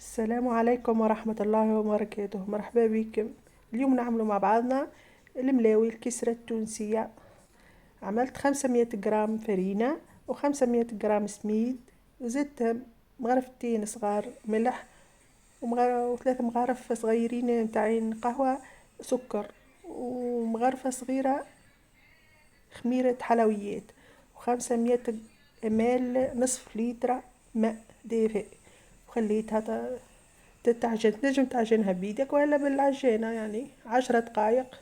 السلام عليكم ورحمة الله وبركاته، مرحبا بكم. اليوم نعملوا مع بعضنا الملاوي الكسرة التونسية. عملت 500 جرام فرينة و500 جرام سميد، وزدت مغرفتين صغار ملح وثلاثة مغارف صغيرين متاعين قهوة سكر، ومغرفة صغيرة خميرة حلويات، و500 مل نصف لتر ماء دافئ. وخليتها تتعجن، تنجم تعجنها بيدك ولا بالعجانة، يعني 10 دقايق.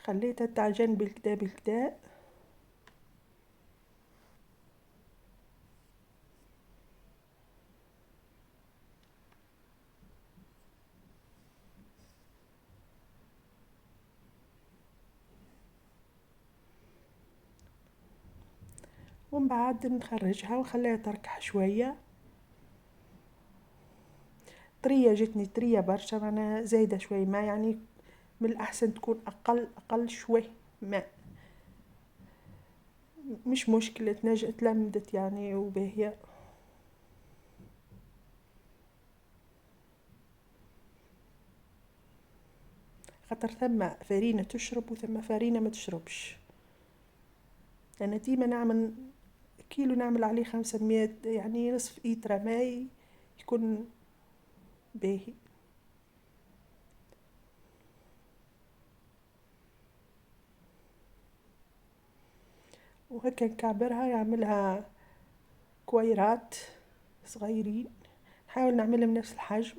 خليتها تعجن بالكدا بالكدا. ومن بعد نخرجها ونخليها تركح شوية. طرية جتني طرية برشا، معناها زايدة شوي ما، يعني من الأحسن تكون أقل شوي ماء. مش مشكلة، تلمدت يعني وباهية. خاطر ثم فرينة تشرب وثم فرينة ما تشربش. أنا ديما نعمل كيلو نعمل عليه 500، يعني نصف إيترا ماي يكون باهي. وهكا نكعبرها، يعملها كويرات صغيرين، نحاول نعملهم نفس الحجم.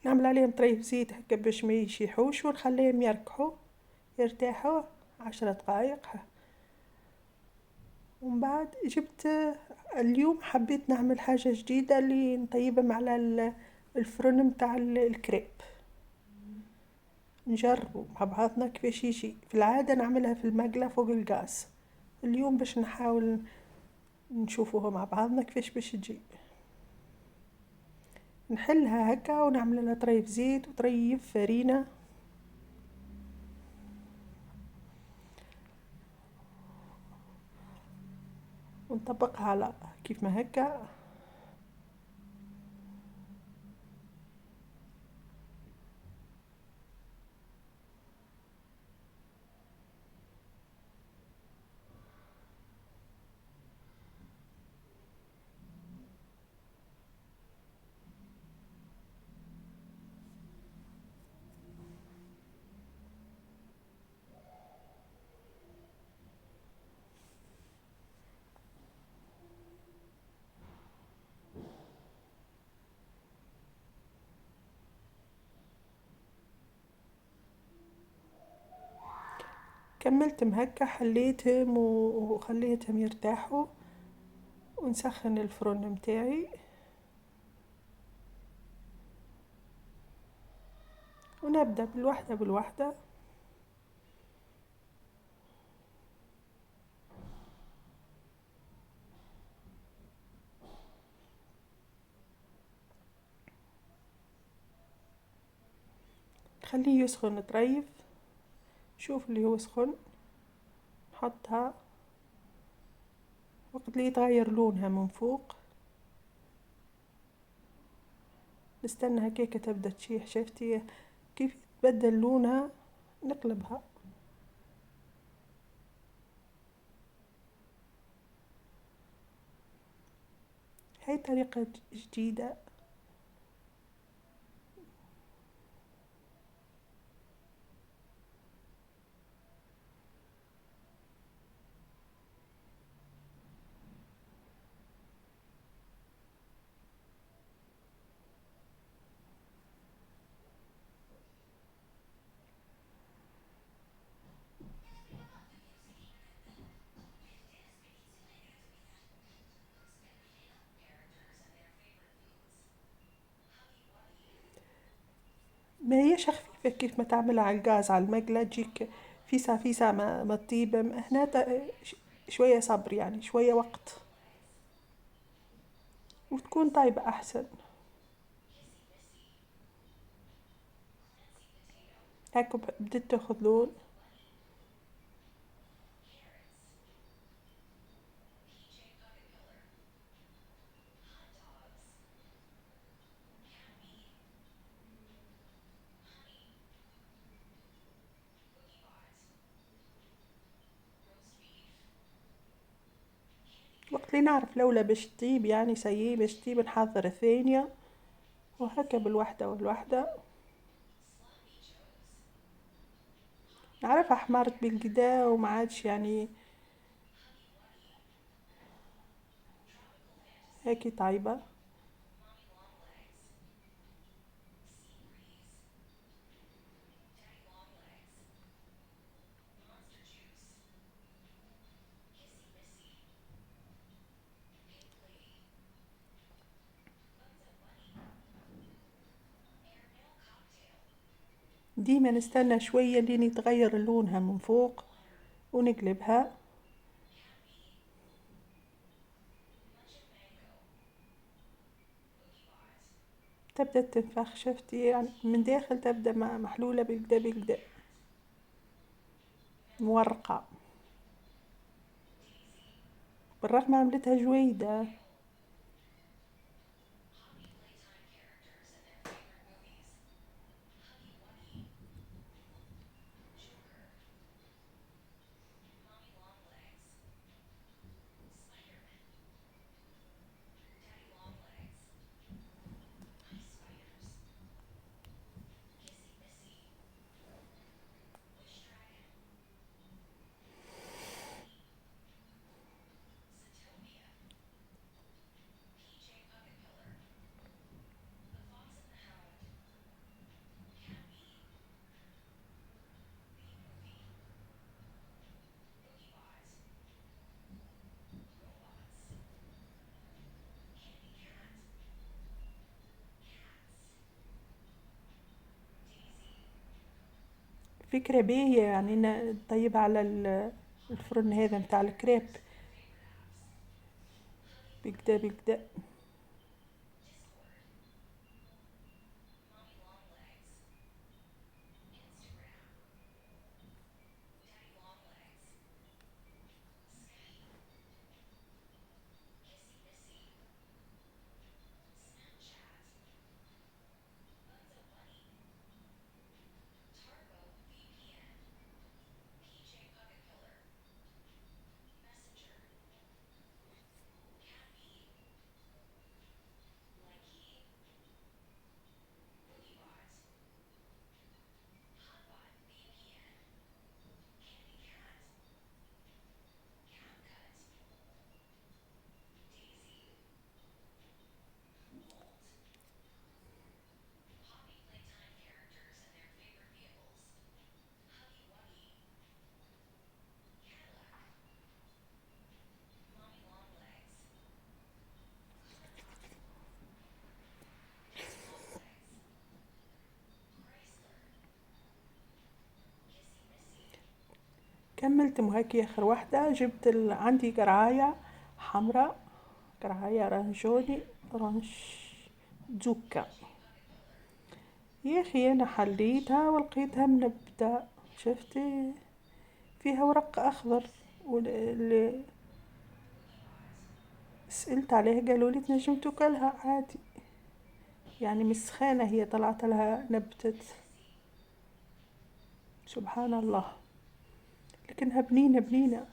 نعمل عليهم طريف زيت هكا باش ما يشيحوش، ونخليهم يركحوا يرتاحوا 10 دقايق. ومن بعد جبت اليوم حبيت نعمل حاجة جديدة اللي نطيبهم على الفرن متاع الكريب. نجربوا مع بعضنا كيفاش يجي. في العادة نعملها في المقلة فوق الغاز، اليوم باش نحاول نشوفوها مع بعضنا كيفاش باش تجي. نحلها هكا ونعمل لها طريف زيت وطريف فرينة، ونطبقها على كيف ما هكا. كملتهم هكا، حليتهم وخليتهم يرتاحوا، ونسخن الفرن متاعي ونبدأ بالوحدة بالوحدة. خليه يسخن طريف، شوف اللي هو سخن نحطها، وقت اللي يتغير لونها من فوق نستنى هكاكا تبدأ تشيح. شفتي كيف تبدل لونها؟ نقلبها. هاي طريقة جديدة. ما هيش خفيفة كيف ما تعملها على الغاز على المقلة تجيك فيسا فيسا ما تطيب هنا شوية صبر يعني شوية وقت وتكون طيبة أحسن. هاكا بدت تاخذ لون. وقت اللي نعرف لولا باش تطيب يعني سيي باش تطيب نحضر الثانية وهكا بالوحدة والوحدة. نعرفها حمارت بالقدا وما عادش يعني هيك طيبة. ديما نستنى شوية لين يتغير لونها من فوق ونقلبها. تبدأ تنفخ شفتي يعني من داخل تبدأ محلولة بالقدا بالقدا مورقة. بالرغم عملتها جويدة. فكرة باهية يعني نطيبها على الفرن هذا متاع الكريب بالقدا بالقدا. كملت هيك اخر واحدة جبت عندي قرعاية حمراء قرعاية رانجوني رانش زوكا. يا اخي انا حليتها ولقيتها منبتة شفتي فيها ورق اخضر واللي سألت عليها قالوا لي تنجم تاكلها عادي يعني مسخانة هي طلعت لها نبتت. سبحان الله لكنها بنينة بنينة.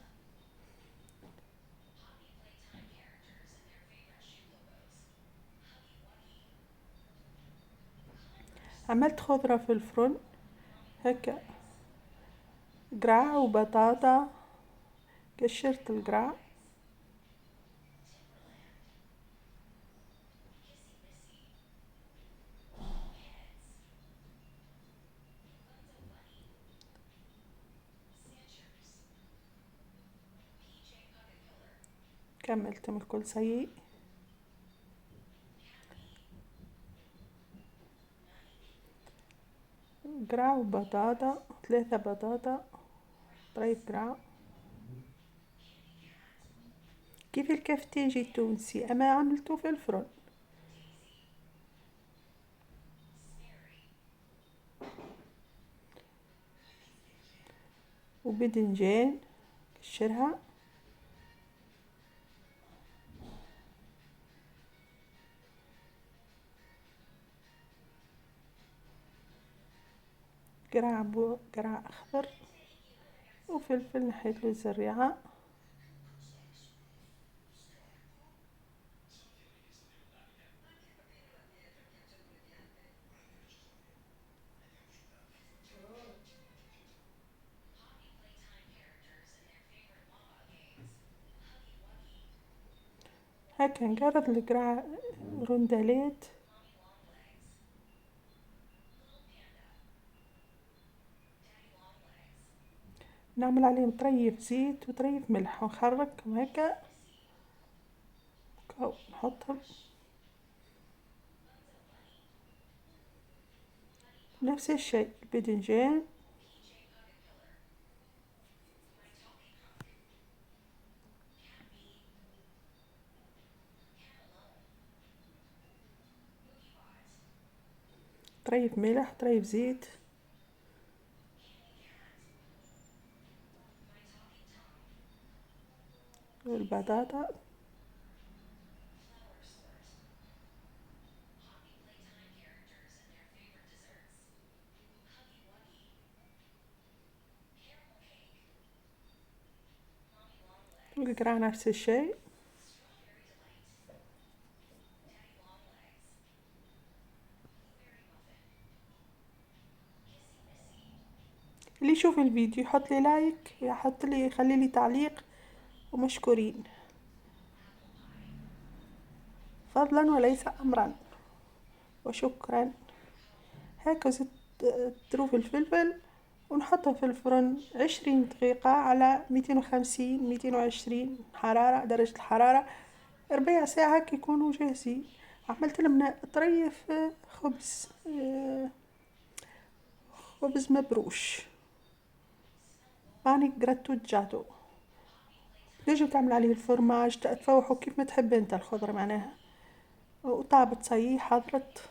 عملت خضرة في الفرن هكا قرع وبطاطا قشرت القرع كملتهم الكل سيء. قرع وبطاطا، 3 بطاطا، طريف قرع كيف الكفتاجي التونسي، أما عملته في الفرن. وبدنجان قشرها، قرع أخضر، وفلفل نحيتلو الزريعة، هكا نقرض القرع رندلات، نعمل عليهم طريف زيت وطريف ملح ونخرجهم هكا نحطهم نفس الشيء. الباذنجان طريف ملح طريف زيت، والبطاطا والقرع نفس الشيء. اللي يشوف الفيديو يحط لي لايك، يحط لي يخلي لي تعليق، ومشكورين فضلا وليس امرا، وشكرا. هكا زدت ظروف الفلفل ونحطها في الفرن 20 دقيقة على 250 220 حرارة درجة الحرارة، ربع ساعة كي يكونوا جاهزين. عملت لهم طريف خبز خبز مبروش، يعني جراتو جاتو، تنجم تعمل عليه الفرماج تفوحه كيف ما تحب انت الخضرة معناها، وطابت صحيح حضرت.